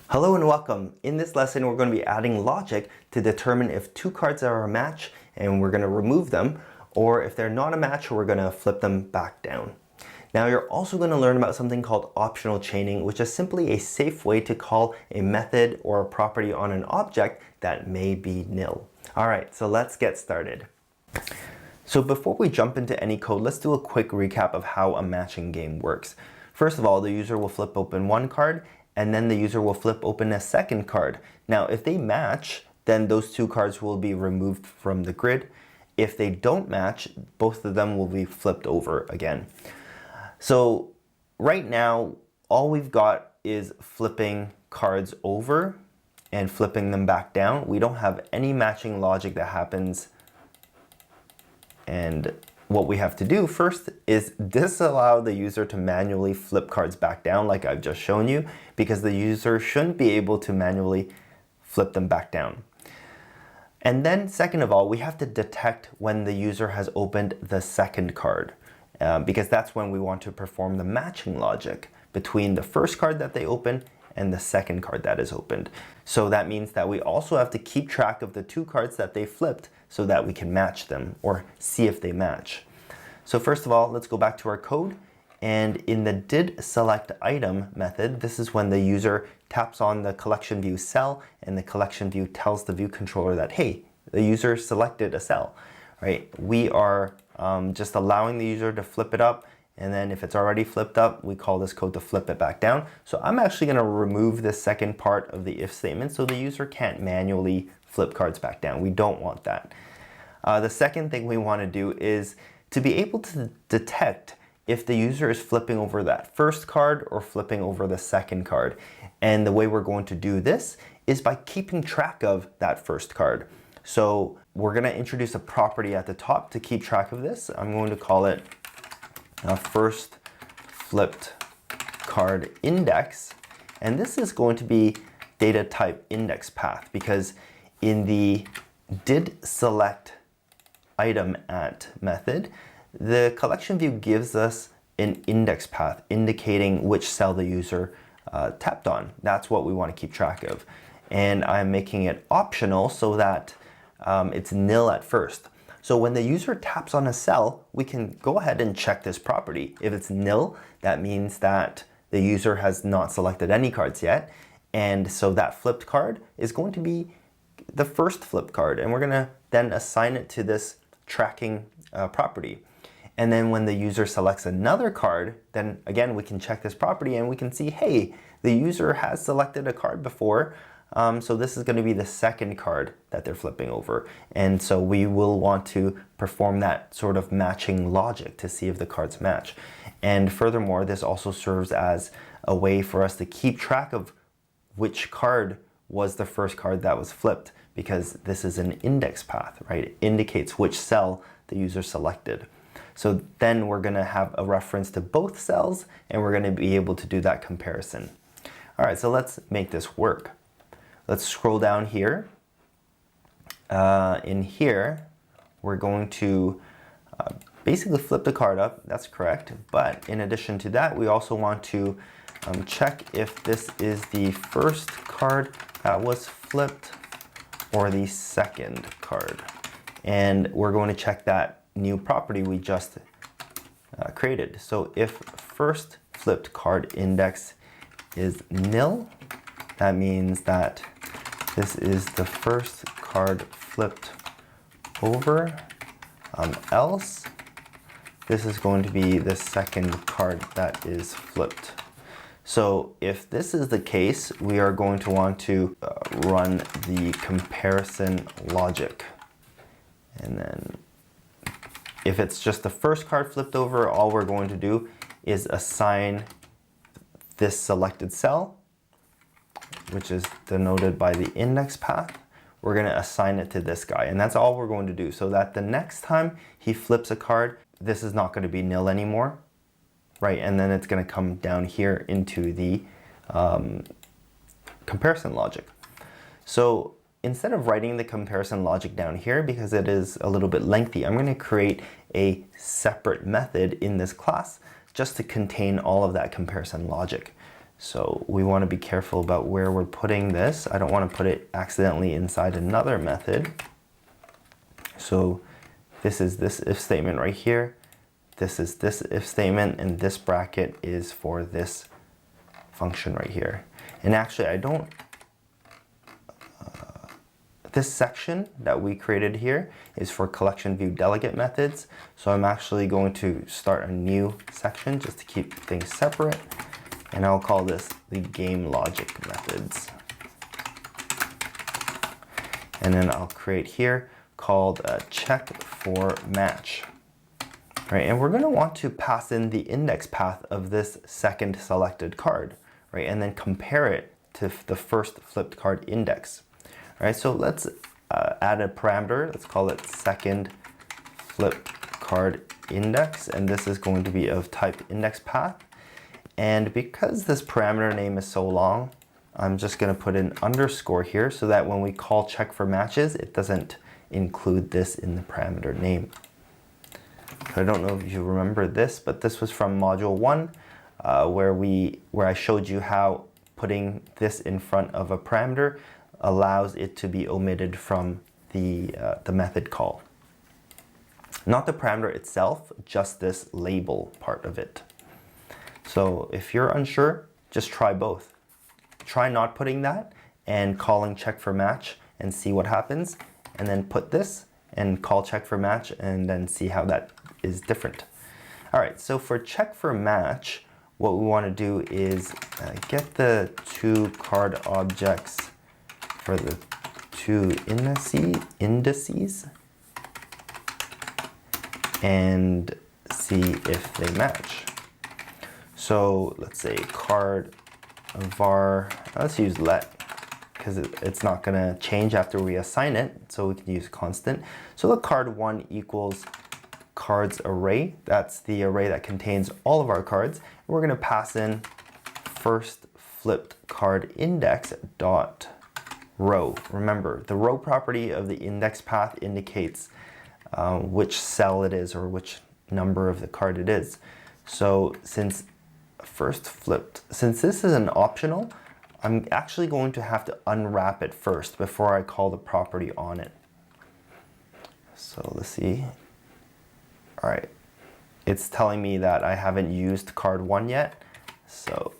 Hello and welcome. In this lesson, we're going to be adding logic to determine if two cards are a match and we're going to remove them, or if they're not a match, we're going to flip them back down. Now, you're also going to learn about something called optional chaining, which is simply a safe way to call a method or a property on an object that may be nil. All right, so let's get started. So before we jump into any code, let's do a quick recap of how a matching game works. First of all, the user will flip open one card, and then the user will flip open a second card. Now, if they match, then those two cards will be removed from the grid. If they don't match, both of them will be flipped over again. So right now, all we've got is flipping cards over and flipping them back down. We don't have any matching logic that happens. And what we have to do first is disallow the user to manually flip cards back down like I've just shown you, because the user shouldn't be able to manually flip them back down. And then second of all, we have to detect when the user has opened the second card, because that's when we want to perform the matching logic between the first card that they open and the second card that is opened. So that means that we also have to keep track of the two cards that they flipped so that we can match them or see if they match. So first of all, let's go back to our code. And in the didSelectItem method, this is when the user taps on the collection view cell and the collection view tells the view controller that, hey, the user selected a cell, right? We are just allowing the user to flip it up. And then if it's already flipped up, we call this code to flip it back down. So I'm actually going to remove the second part of the if statement so the user can't manually flip cards back down. We don't want that. The second thing we want to do is to be able to detect if the user is flipping over that first card or flipping over the second card. And the way we're going to do this is by keeping track of that first card. So we're going to introduce a property at the top to keep track of this. I'm going to call it first flipped card index, and this is going to be data type index path, because in the didSelectItemAt method, the collection view gives us an index path indicating which cell the user tapped on. That's what we want to keep track of, and I'm making it optional so that it's nil at first. So when the user taps on a cell, we can go ahead and check this property. If it's nil, that means that the user has not selected any cards yet. And so that flipped card is going to be the first flipped card. And we're going to then assign it to this tracking property. And then when the user selects another card, then again, we can check this property and we can see, hey, the user has selected a card before. So this is going to be the second card that they're flipping over. And so we will want to perform that sort of matching logic to see if the cards match. And furthermore, this also serves as a way for us to keep track of which card was the first card that was flipped, because this is an index path, right? It indicates which cell the user selected. So then we're going to have a reference to both cells, and we're going to be able to do that comparison. All right, so let's make this work. Let's scroll down here. In here, we're going to basically flip the card up. That's correct. But in addition to that, we also want to check if this is the first card that was flipped or the second card. And we're going to check that new property we just created. So if first flipped card index is nil, that means that this is the first card flipped over, else this is going to be the second card that is flipped. So if this is the case, we are going to want to run the comparison logic. And then if it's just the first card flipped over, all we're going to do is assign this selected cell, which is denoted by the index path. We're going to assign it to this guy, and that's all we're going to do, so that the next time he flips a card, this is not going to be nil anymore, right? And then it's going to come down here into the comparison logic. So instead of writing the comparison logic down here, because it is a little bit lengthy, I'm going to create a separate method in this class just to contain all of that comparison logic. So we want to be careful about where we're putting this. I don't want to put it accidentally inside another method. So this is this if statement right here. This is this if statement, and this bracket is for this function right here. And actually, I don't, this section that we created here is for collection view delegate methods. So I'm actually going to start a new section just to keep things separate. And I'll call this the game logic methods. And then I'll create here called check for match. Right, and we're going to want to pass in the index path of this second selected card, right, and then compare it to the first flipped card index. Right, so let's add a parameter. Let's call it second flipped card index, and this is going to be of type index path. And because this parameter name is so long, I'm just going to put an underscore here so that when we call check for matches, it doesn't include this in the parameter name. I don't know if you remember this, but this was from module 1, where I showed you how putting this in front of a parameter allows it to be omitted from the method call. Not the parameter itself, just this label part of it. So if you're unsure, just try both. Try not putting that and calling check for match and see what happens, and then put this and call check for match and then see how that is different. All right, so for check for match, what we want to do is get the two card objects for the two indices and see if they match. So let's say card var, let's use let, because it's not going to change after we assign it, so we can use constant. So the card1 equals cards array. That's the array that contains all of our cards. We're going to pass in first flipped card index dot row. Remember, the row property of the index path indicates which cell it is or which number of the card it is. So since this is an optional, I'm actually going to have to unwrap it first before I call the property on it. So let's see. All right, it's telling me that I haven't used card 1 yet, so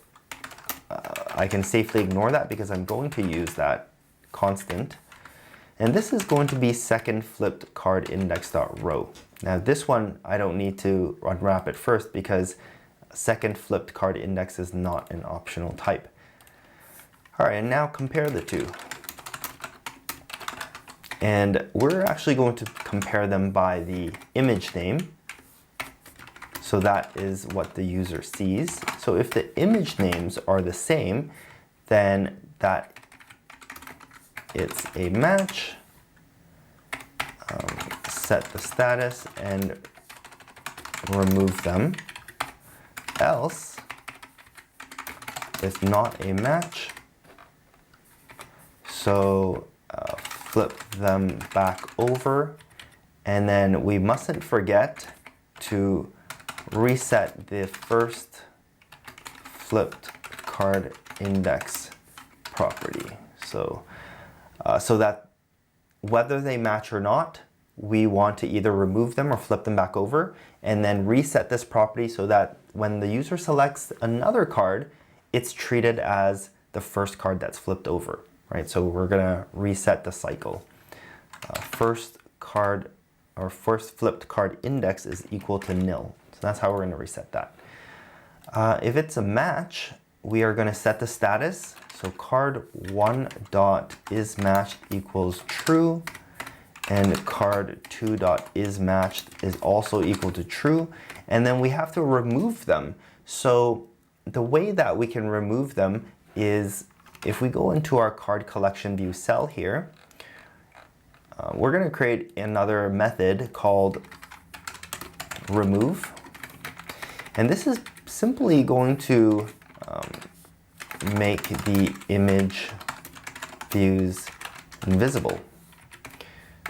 I can safely ignore that because I'm going to use that constant. And this is going to be second flipped card index.row. Now this one, I don't need to unwrap it first because second flipped card index is not an optional type. All right, and now compare the two. And we're actually going to compare them by the image name. So that is what the user sees. So if the image names are the same, then that it's a match. Set the status and remove them. Else, it's not a match. So flip them back over, and then we mustn't forget to reset the first flipped card index property. So that whether they match or not, we want to either remove them or flip them back over, and then reset this property so that when the user selects another card, it's treated as the first card that's flipped over, right? So we're gonna reset the cycle. First card or first flipped card index is equal to nil. So that's how we're gonna reset that. If it's a match, we are gonna set the status. So card1 dot is matched equals true, and card2 dot is matched is also equal to true. And then we have to remove them. So the way that we can remove them is if we go into our card collection view cell here, we're going to create another method called remove. And this is simply going to make the image views invisible.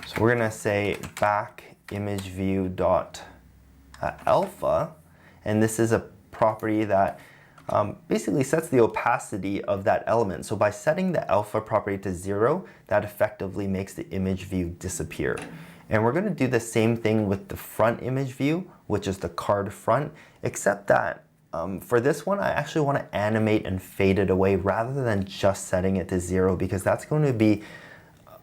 So we're going to say back image view dot alpha, and this is a property that basically sets the opacity of that element. So by setting the alpha property to 0, that effectively makes the image view disappear. And we're going to do the same thing with the front image view, which is the card front, except that for this one, I actually want to animate and fade it away rather than just setting it to 0, because that's going to be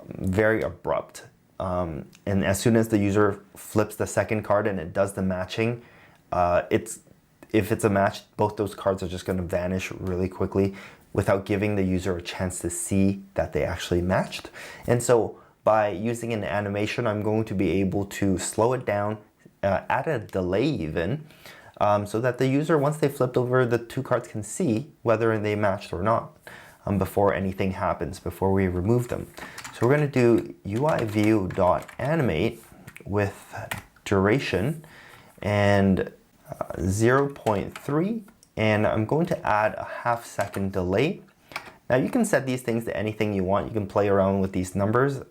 very abrupt. And as soon as the user flips the second card and it does the matching, if it's a match, both those cards are just going to vanish really quickly without giving the user a chance to see that they actually matched. And so by using an animation, I'm going to be able to slow it down, add a delay even, so that the user, once they flipped over the two cards, can see whether they matched or not before anything happens, before we remove them. So we're going to do UIView.animate with duration and 0.3, and I'm going to add a ½ delay. Now you can set these things to anything you want. You can play around with these numbers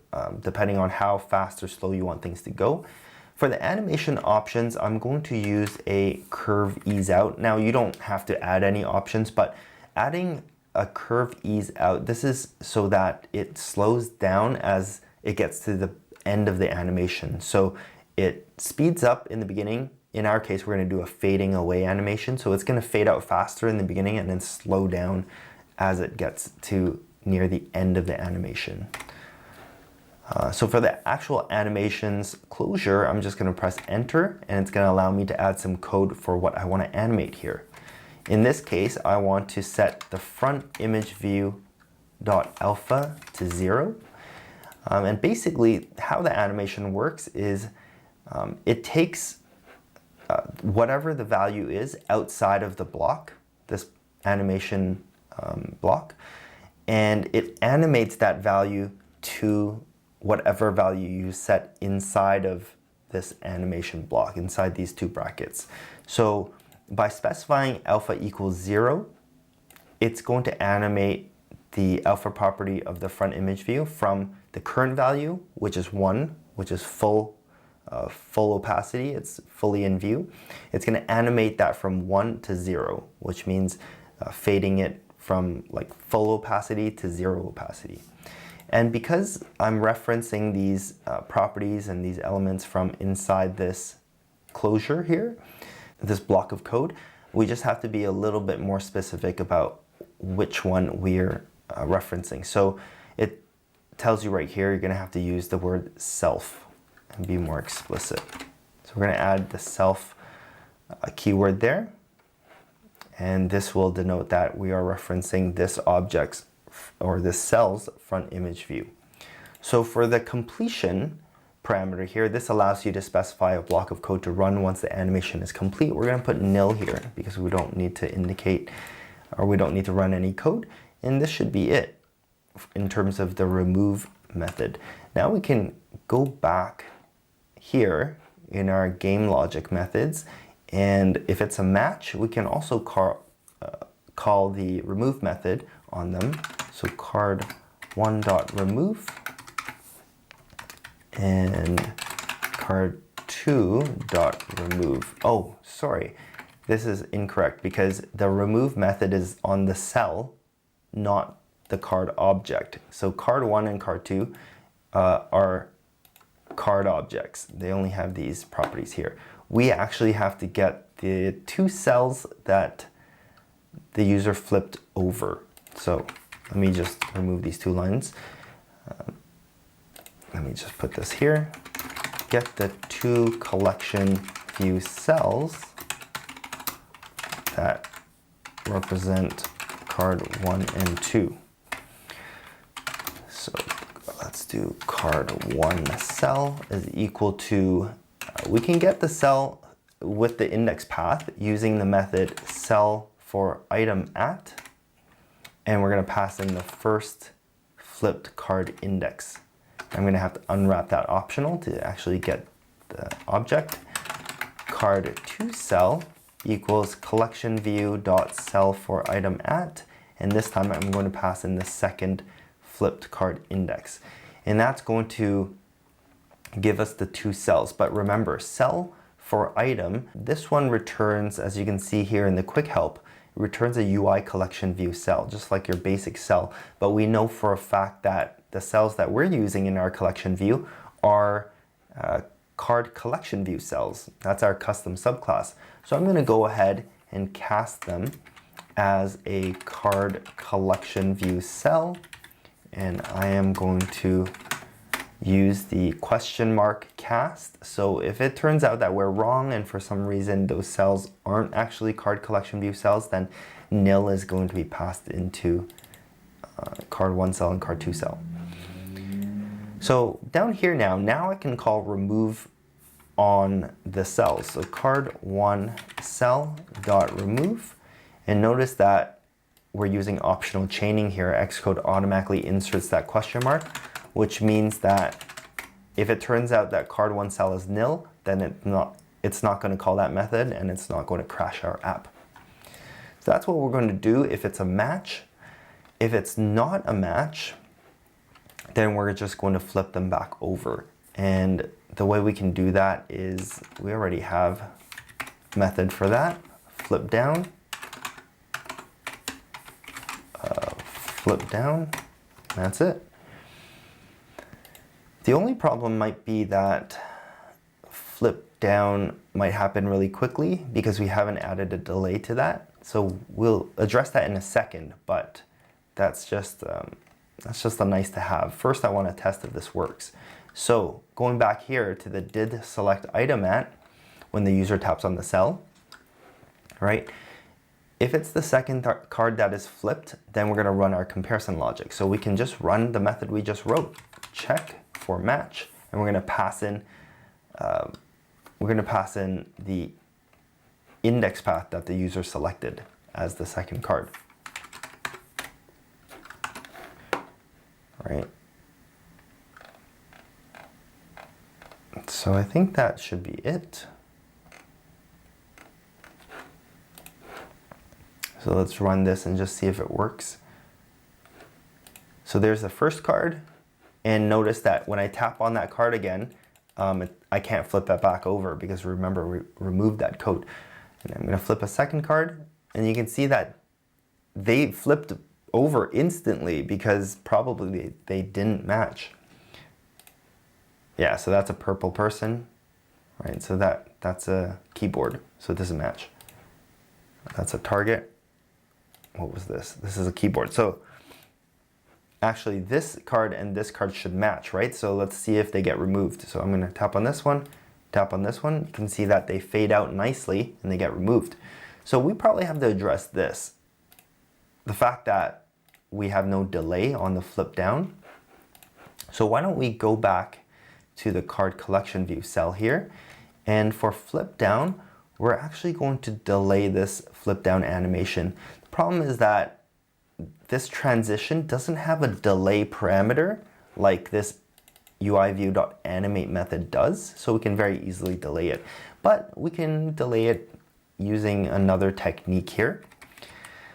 depending on how fast or slow you want things to go. For the animation options, I'm going to use a curve ease out. Now you don't have to add any options, but adding a curve ease out, this is so that it slows down as it gets to the end of the animation. So it speeds up in the beginning. In our case, we're going to do a fading away animation. So it's going to fade out faster in the beginning and then slow down as it gets to near the end of the animation. So for the actual animation's closure, I'm just going to press enter, and it's going to allow me to add some code for what I want to animate here. In this case, I want to set the front image view .alpha to 0. And basically how the animation works is it takes whatever the value is outside of the block, this animation block, and it animates that value to whatever value you set inside of this animation block, inside these two brackets. So by specifying alpha equals 0, it's going to animate the alpha property of the front image view from the current value, which is 1, which is full opacity, it's fully in view. It's going to animate that from 1 to 0, which means fading it from like full opacity to 0 opacity. And because I'm referencing these properties and these elements from inside this closure here, this block of code, we just have to be a little bit more specific about which one we're referencing. So it tells you right here, you're going to have to use the word self and be more explicit. So we're going to add the self keyword there, and this will denote that we are referencing this object's or this cell's front image view. So for the completion parameter here, this allows you to specify a block of code to run once the animation is complete. We're going to put nil here because we don't need to indicate, or we don't need to run any code, and this should be it in terms of the remove method. Now we can go back here in our game logic methods, and if it's a match, we can also call the remove method on them. So card1.remove and card2.remove. Oh, sorry, this is incorrect because the remove method is on the cell, not the card object. So card1 and card2 are card objects. They only have these properties here. We actually have to get the two cells that the user flipped over. So let me just remove these two lines. Let me just put this here. Get the two collection view cells that represent card 1 and 2. So let's do card 1 cell is equal to, we can get the cell with the index path using the method cell for item at, and we're going to pass in the first flipped card index. I'm going to have to unwrap that optional to actually get the object. Card2 cell equals collection view dot cell for item at, and this time I'm going to pass in the second flipped card index, and that's going to give us the two cells. But remember, cell for item, this one returns, as you can see here in the quick help, returns a UI collection view cell, just like your basic cell. But we know for a fact that the cells that we're using in our collection view are card collection view cells. That's our custom subclass. So I'm going to go ahead and cast them as a card collection view cell, and I am going to use the question mark cast. So if it turns out that we're wrong and for some reason those cells aren't actually card collection view cells, then nil is going to be passed into card 1 cell and card 2 cell. So down here now I can call remove on the cells. So card 1 cell dot remove, and notice that we're using optional chaining here. Xcode automatically inserts that question mark, which means that if it turns out that card 1 cell is nil, then it's not going to call that method and it's not going to crash our app. So that's what we're going to do if it's a match. If it's not a match, then we're just going to flip them back over. And the way we can do that is we already have a method for that. Flip down, flip down, that's it. The only problem might be that flip down might happen really quickly because we haven't added a delay to that. So we'll address that in a second, but that's just a nice to have. First, I want to test if this works. So going back here to the did select item at, when the user taps on the cell, right? If it's the second card that is flipped, then we're going to run our comparison logic. So we can just run the method we just wrote, check for match, and we're going to pass in the index path that the user selected as the second card. Right. So I think that should be it. So let's run this and just see if it works. So there's the first card, and notice that when I tap on that card again, I can't flip that back over because remember, we removed that code. And I'm going to flip a second card, and you can see that they flipped over instantly because probably they didn't match. Yeah, so that's a purple person, right? So that's a keyboard, so it doesn't match. That's a target. What was this? This is a keyboard. So actually this card and this card should match, right? So let's see if they get removed. So I'm going to tap on this one, tap on this one. You can see that they fade out nicely and they get removed. So we probably have to address this. The fact that we have no delay on the flip down. So why don't we go back to the card collection view cell here, and for flip down, we're actually going to delay this flip down animation. The problem is that this transition doesn't have a delay parameter like this UIView.animate method does, so we can very easily delay it. But we can delay it using another technique here.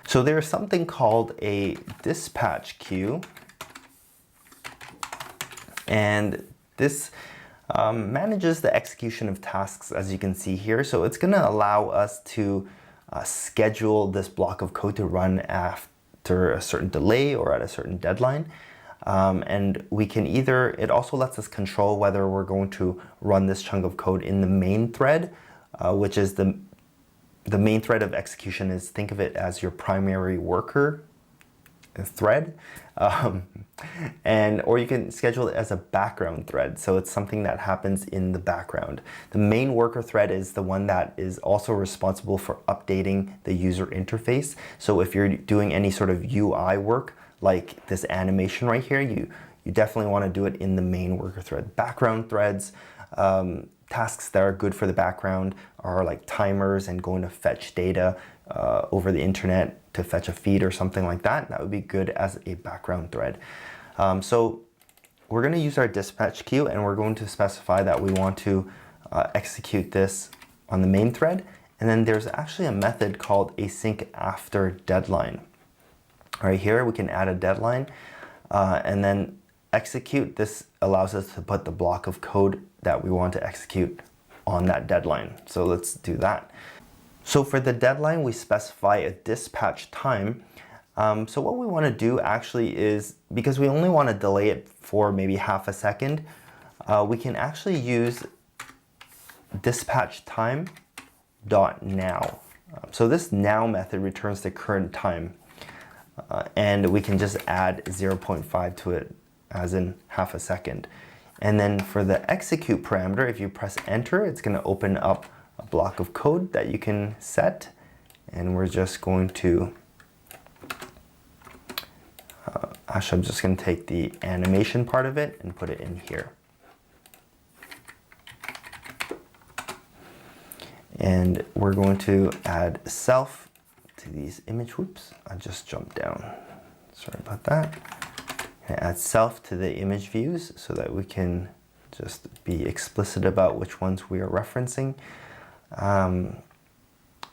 So there's something called a dispatch queue, and this manages the execution of tasks, as you can see here. So it's going to allow us to schedule this block of code to run after a certain delay or at a certain deadline. And we can either, it also lets us control whether we're going to run this chunk of code in the main thread, which is the main thread of execution is, think of it as your primary worker thread, or you can schedule it as a background thread, so it's something that happens in the background. The main worker thread is the one that is also responsible for updating the user interface. So if you're doing any sort of UI work like this animation right here, you definitely want to do it in the main worker thread. Background threads, tasks that are good for the background are like timers and going to fetch data over the internet to fetch a feed or something like that. That would be good as a background thread. So we're going to use our dispatch queue, and we're going to specify that we want to execute this on the main thread. And then there's actually a method called async after deadline. Right here we can add a deadline and then execute. This allows us to put the block of code that we want to execute on that deadline. So let's do that. So for the deadline, we specify a dispatch time. So what we want to do actually is, because we only want to delay it for maybe half a second, we can actually use dispatch time dot now. So this now method returns the current time, and we can just add 0.5 to it, as in half a second. And then for the execute parameter, if you press enter, it's going to open up a block of code that you can set, and we're just going to actually, I'm just going to take the animation part of it and put it in here. And we're going to add self to these image. Whoops, I just jumped down. Sorry about that. And add self to the image views so that we can just be explicit about which ones we are referencing.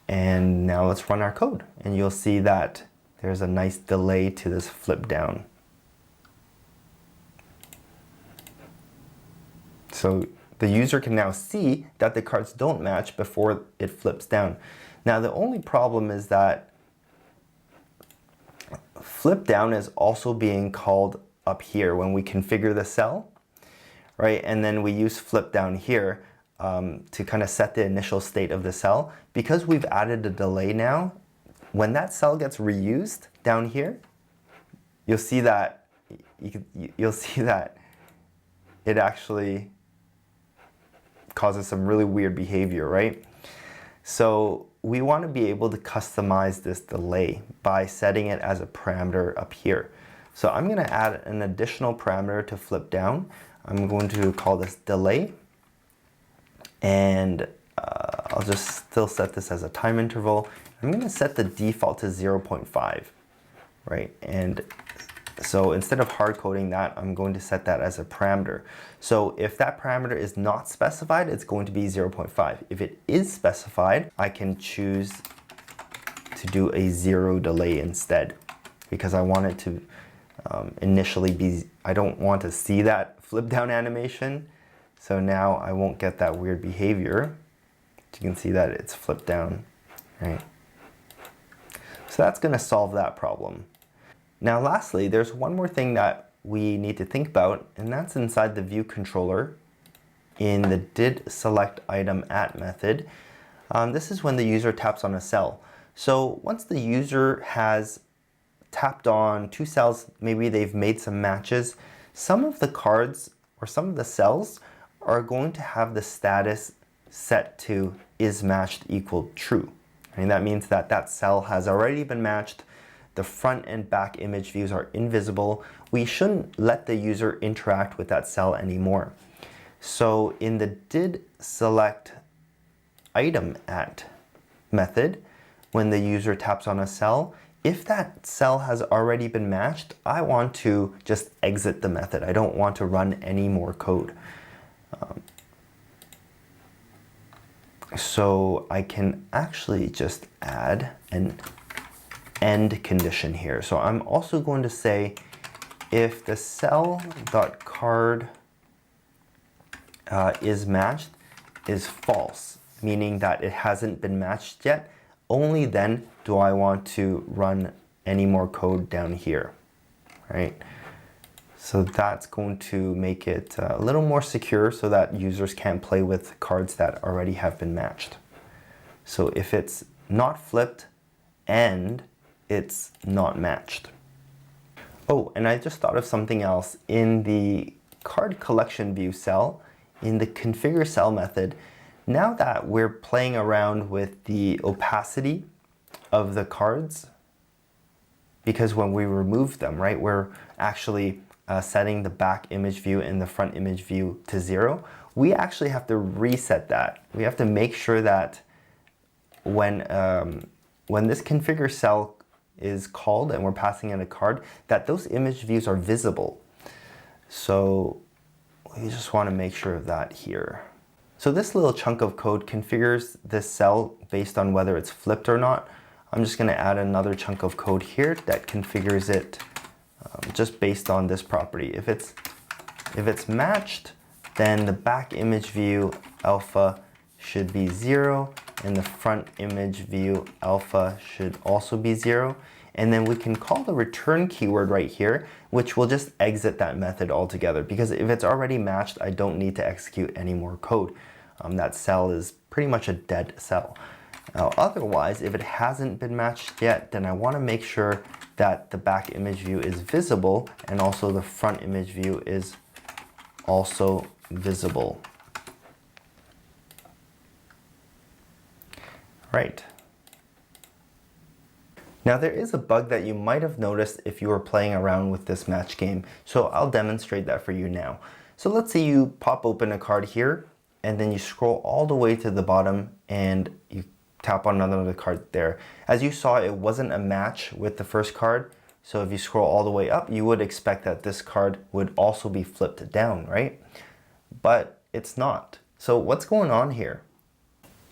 And now let's run our code, and you'll see that there's a nice delay to this flip down. So the user can now see that the cards don't match before it flips down. Now the only problem is that flip down is also being called up here when we configure the cell, right? And then we use flip down here to kind of set the initial state of the cell. Because we've added a delay now, when that cell gets reused down here, you'll see that it actually causes some really weird behavior, right? So we want to be able to customize this delay by setting it as a parameter up here. So I'm going to add an additional parameter to flip down. I'm going to call this delay, and I'll just still set this as a time interval. I'm going to set the default to 0.5, right? And so instead of hard coding that, I'm going to set that as a parameter. So if that parameter is not specified, it's going to be 0.5. If it is specified, I can choose to do a 0 delay instead, because I want it to initially be, I don't want to see that flip down animation. So now I won't get that weird behavior. You can see that it's flipped down, right? So that's going to solve that problem. Now lastly, there's one more thing that we need to think about, and that's inside the view controller in the didSelectItemAt method. This is when the user taps on a cell. So once the user has tapped on two cells, maybe they've made some matches, some of the cards or some of the cells are going to have the status set to isMatched=true. And that means that that cell has already been matched. The front and back image views are invisible. We shouldn't let the user interact with that cell anymore. So in the didSelectItemAt method, when the user taps on a cell, if that cell has already been matched, I want to just exit the method. I don't want to run any more code. So I can actually just add an end condition here. So I'm also going to say if the cell.card isMatched is false, meaning that it hasn't been matched yet, only then do I want to run any more code down here, right? So that's going to make it a little more secure so that users can't play with cards that already have been matched. So if it's not flipped and it's not matched. Oh, and I just thought of something else. In the card collection view cell, in the configure cell method, now that we're playing around with the opacity of the cards, because when we remove them, right, we're actually setting the back image view and the front image view to 0, we actually have to reset that. We have to make sure that when this configure cell is called and we're passing in a card, that those image views are visible. So we just want to make sure of that here. So this little chunk of code configures this cell based on whether it's flipped or not. I'm just going to add another chunk of code here that configures it just based on this property. If it's matched, then the back image view alpha should be 0, and the front image view alpha should also be 0. And then we can call the return keyword right here, which will just exit that method altogether, because if it's already matched, I don't need to execute any more code. That cell is pretty much a dead cell. Now, otherwise, if it hasn't been matched yet, then I want to make sure that the back image view is visible and also the front image view is also visible. Right. Now there is a bug that you might have noticed if you were playing around with this match game, so I'll demonstrate that for you now. So let's say you pop open a card here, and then you scroll all the way to the bottom and you tap on another card there. As you saw, it wasn't a match with the first card, so if you scroll all the way up, you would expect that this card would also be flipped down, right? But it's not. So what's going on here?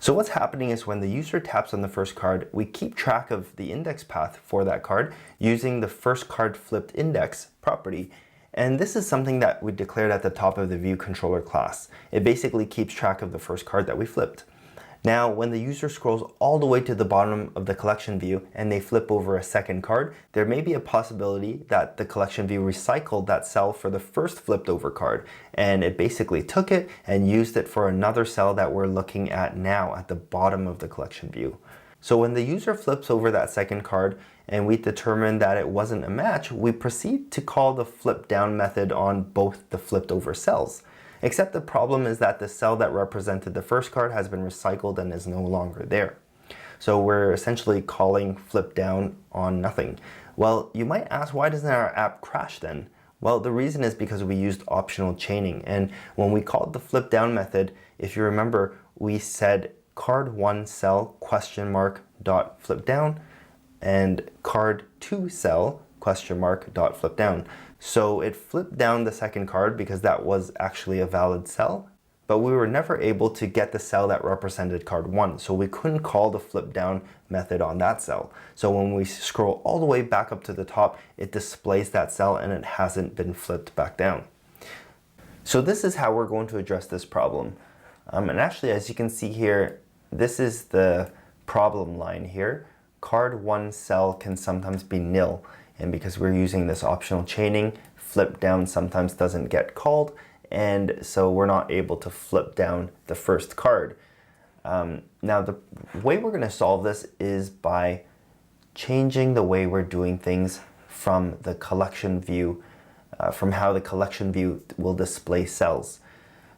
So what's happening is when the user taps on the first card, we keep track of the index path for that card using the first card flipped index property. And this is something that we declared at the top of the 𝗩𝗁controller class. It basically keeps track of the first card that we flipped. Now, when the user scrolls all the way to the bottom of the collection view and they flip over a second card, there may be a possibility that the collection view recycled that cell for the first flipped over card, and it basically took it and used it for another cell that we're looking at now at the bottom of the collection view. So when the user flips over that second card and we determine that it wasn't a match, we proceed to call the flip down method on both the flipped over cells. Except the problem is that the cell that represented the first card has been recycled and is no longer there. So we're essentially calling flip down on nothing. Well, you might ask, why doesn't our app crash then? Well, the reason is because we used optional chaining. And when we called the flip down method, if you remember, we said card1 cell ? dot flip down and card2 cell ? dot flip down. So it flipped down the second card because that was actually a valid cell, but we were never able to get the cell that represented card 1, so we couldn't call the flip down method on that cell. So when we scroll all the way back up to the top, it displays that cell and it hasn't been flipped back down. So this is how we're going to address this problem. And actually, as you can see here, this is the problem line here. Card 1 cell can sometimes be nil. And because we're using this optional chaining, flip down sometimes doesn't get called, and so we're not able to flip down the first card. Now the way we're going to solve this is by changing the way we're doing things from the collection view, from how the collection view will display cells.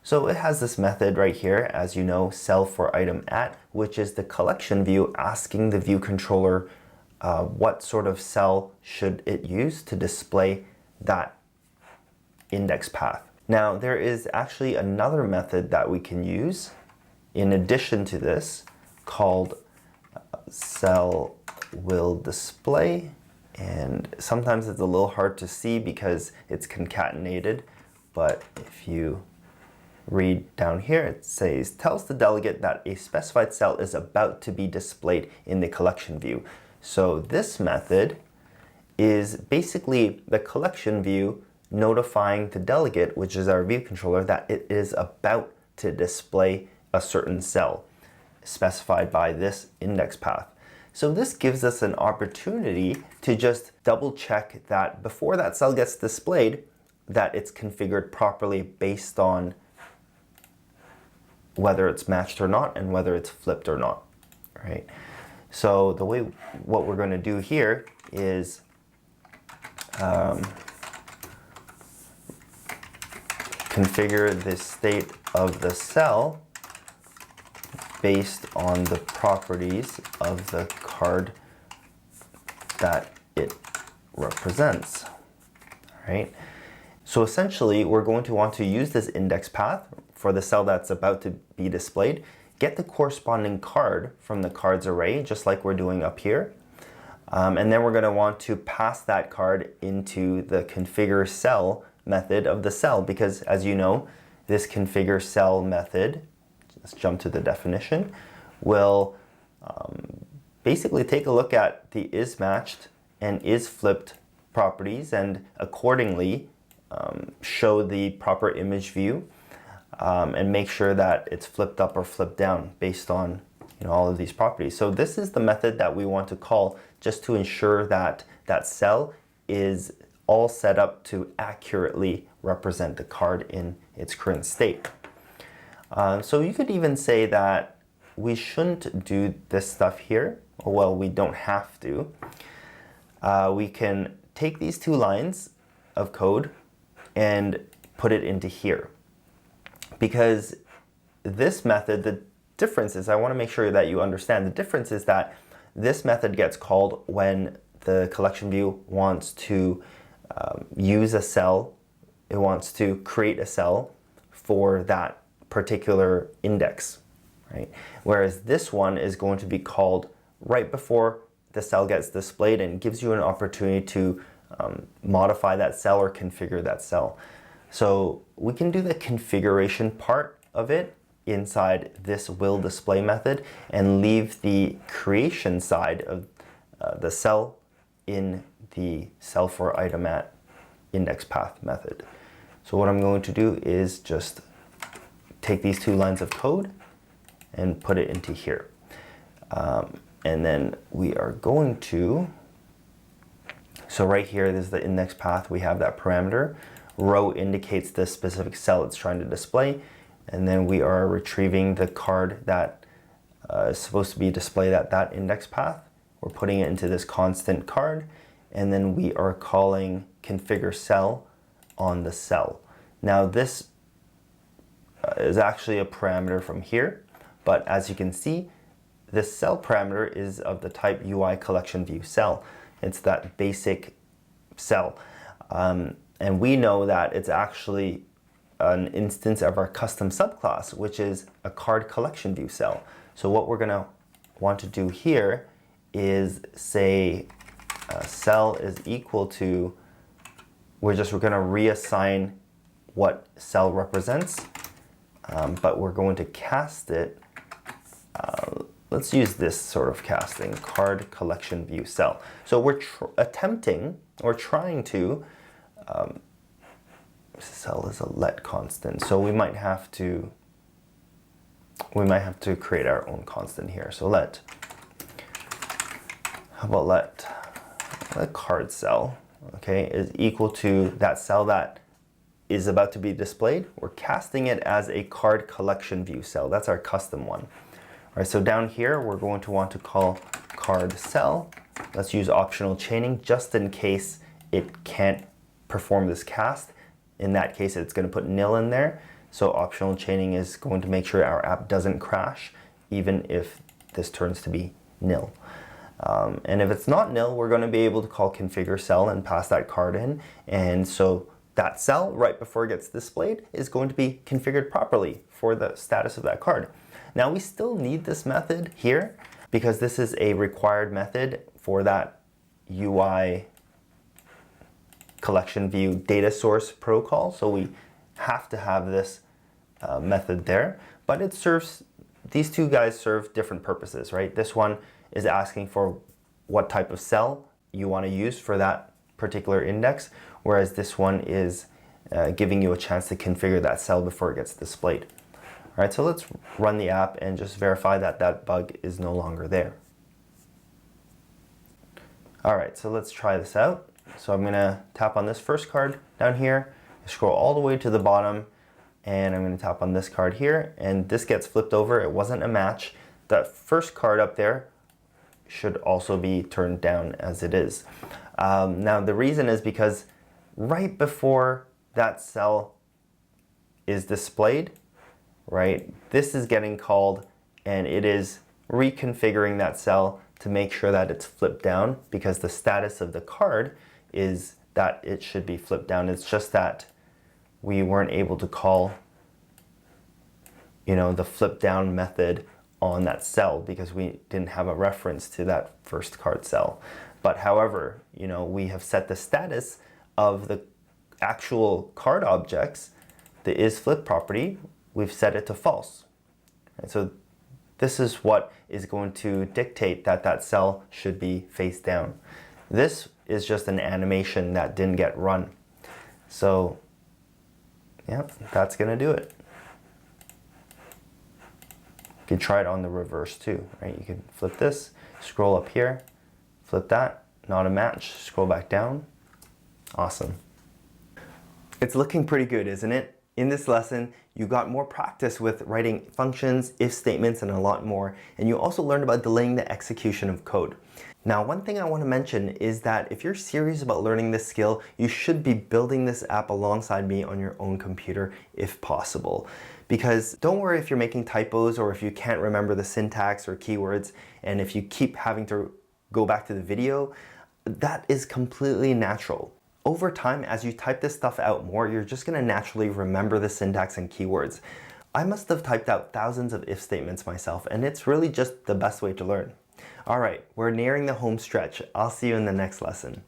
So it has this method right here, as you know, cell for item at, which is the collection view asking the view controller what sort of cell should it use to display that index path. Now there is actually another method that we can use in addition to this called cell will display, and sometimes it's a little hard to see because it's concatenated, but if you read down here, it says tells the delegate that a specified cell is about to be displayed in the collection view. So this method is basically the collection view notifying the delegate, which is our view controller, that it is about to display a certain cell specified by this index path. So this gives us an opportunity to just double check that before that cell gets displayed, that it's configured properly based on whether it's matched or not and whether it's flipped or not, right? So the way, what we're going to do here is configure the state of the cell based on the properties of the card that it represents, right? So essentially, we're going to want to use this index path for the cell that's about to be displayed, get the corresponding card from the cards array, just like we're doing up here. And then we're going to want to pass that card into the configure cell method of the cell, because as you know, this configure cell method, let's jump to the definition, will basically take a look at the is matched and is flipped properties and accordingly show the proper image view and make sure that it's flipped up or flipped down based on all of these properties. So this is the method that we want to call just to ensure that that cell is all set up to accurately represent the card in its current state. So you could even say that we shouldn't do this stuff here. Well, we don't have to. We can take these two lines of code and put it into here. Because this method, the difference is, I want to make sure that you understand, the difference is that this method gets called when the collection view wants to use a cell, it wants to create a cell for that particular index, right? Whereas this one is going to be called right before the cell gets displayed and gives you an opportunity to modify that cell or configure that cell. So we can do the configuration part of it inside this 𝗁𝗁𝗧𝗶𝗺 method and leave the creation side of the cell in the 𝗧𝗶𝗺𝗲𝗀 index path method. So what I'm going to do is just take these two lines of code and put it into here. And then we are going to, so right here, this is the index path, we have that parameter. Row indicates the specific cell it's trying to display. And then we are retrieving the card that is supposed to be displayed at that index path. We're putting it into this constant card. And then we are calling configure cell on the cell. Now this is actually a parameter from here. But as you can see, this cell parameter is of the type UI collection view cell. It's that basic cell. And we know that it's actually an instance of our custom subclass, which is a card collection view cell. So what we're going to want to do here is say cell is equal to, we're going to reassign what cell represents, but we're going to cast it. Let's use this sort of casting, card collection view cell. So we're attempting or trying to, cell is a let constant, so we might have to create our own constant here. So let, how about let card cell, okay, is equal to that cell that is about to be displayed. We're casting it as a card collection view cell. That's our custom one. All right, so down here, we're going to want to call card cell. Let's use optional chaining just in case it can't perform this cast. In that case, it's going to put nil in there. So optional chaining is going to make sure our app doesn't crash, even if this turns to be nil. And if it's not nil, we're going to be able to call configure cell and pass that card in. And so that cell, right before it gets displayed, is going to be configured properly for the status of that card. Now we still need this method here because this is a required method for that UI collection view data source protocol. So we have to have this method there, but it serves, these two guys serve different purposes, right? This one is asking for what type of cell you want to use for that particular index, whereas this one is giving you a chance to configure that cell before it gets displayed. All right, so let's run the app and just verify that that bug is no longer there. All right, so let's try this out. So I'm gonna tap on this first card down here, scroll all the way to the bottom, and I'm gonna tap on this card here, and this gets flipped over. It wasn't a match. That first card up there should also be turned down as it is. Now the reason is because right before that cell is displayed, right, this is getting called and it is reconfiguring that cell to make sure that it's flipped down, because the status of the card is that it should be flipped down. It's just that we weren't able to call, the flip down method on that cell because we didn't have a reference to that first card cell. But however, we have set the status of the actual card objects, the isFlip property, we've set it to false. And so this is what is going to dictate that that cell should be face down. This is just an animation that didn't get run. So yeah, that's gonna do it. You can try it on the reverse too, right? You can flip this, scroll up here, flip that, not a match, scroll back down. Awesome. It's looking pretty good, isn't it? In this lesson, you got more practice with writing functions, if statements, and a lot more. And you also learned about delaying the execution of code. Now, one thing I want to mention is that if you're serious about learning this skill, you should be building this app alongside me on your own computer if possible. Because don't worry if you're making typos or if you can't remember the syntax or keywords, and if you keep having to go back to the video, that is completely natural. Over time, as you type this stuff out more, you're just going to naturally remember the syntax and keywords. I must have typed out thousands of if statements myself, and it's really just the best way to learn. All right, we're nearing the home stretch. I'll see you in the next lesson.